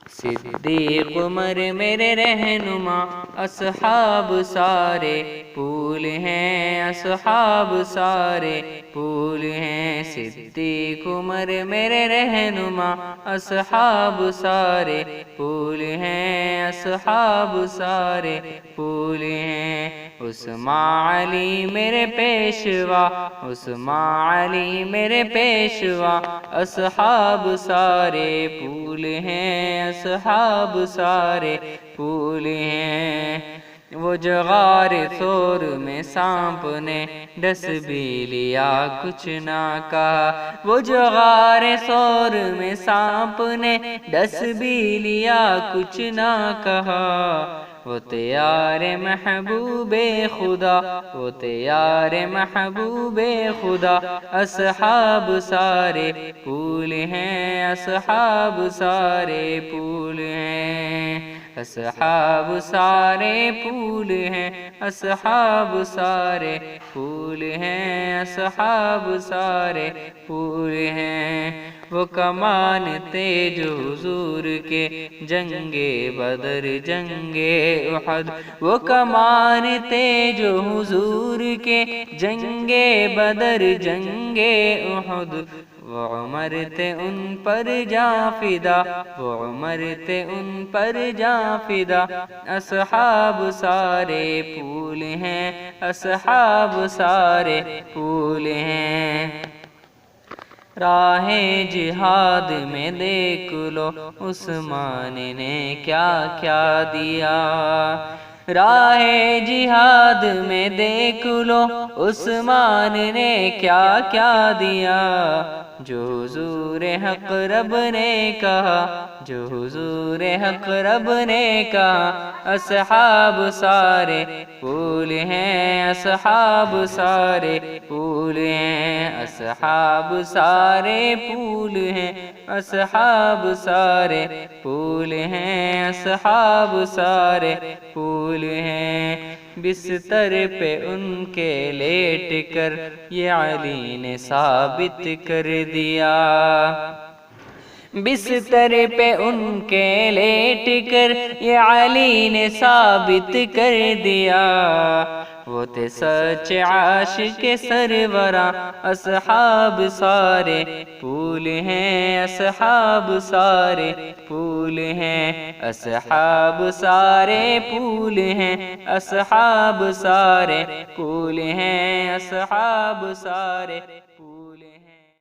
صدیق عمر میرے رہنما، اصحاب سارے پھول ہیں، اصحاب سارے پھول ہیں۔ صدیق عمر میرے رہنما، اصحاب سارے پھول ہیں، اصحاب سارے پھول ہیں۔ عثمان علی میرے پیشوا، عثمان علی میرے پیشوا، اصحاب سارے پھول ہیں، اصحاب سارے پھول ہیں۔ وہ جو غار ثور میں سانپ نے ڈس بھی لیا کچھ نہ کہا، وہ جو غار ثور میں سانپ نے ڈس بھی لیا کچھ نہ کہا۔ وہ تیار محبوب خدا، وہ تیار محبوب خدا، اصحاب سارے پھول ہیں، اصحاب سارے پھول ہیں۔ اصحاب سارے پھول ہیں، اصحاب سارے پھول ہیں، اصحاب سارے پھول ہیں۔ وہ کمان تھے جو حضور کے جنگ بدر جنگ احد، وہ کمان تھے جو حضور کے جنگ بدر جنگ احد۔ وہ عمر تھے ان پر جاں فدا، وہ عمر تھے ان پر جاں فدا، اصحاب سارے پھول ہیں، اصحاب سارے پھول ہیں۔ راہ جہاد میں دیکھ لو عثمان نے کیا کیا دیا، راہ جہاد میں دیکھ لو عثمان نے کیا کیا دیا۔ جو حضور حق رب نے کہا، جو حضور حق رب نے کہا، اصحاب سارے پھول ہیں، اصحاب سارے پھول ہیں، اصحاب سارے پھول ہیں، اصحاب سارے پھول ہیں، اصحاب سارے پھول ہیں۔ بستر پہ ان کے لیٹ کر یہ علی نے ثابت کر دیا، بستر پہ ان کے لیٹ کر یہ علی نے ثابت کر دیا۔ وہ تھے سچ عاشق سرورا، اصحاب سارے پھول ہیں، اصحاب سارے پھول ہیں، اصحاب سارے پھول ہیں، اصحاب سارے پھول ہیں، اصحاب سارے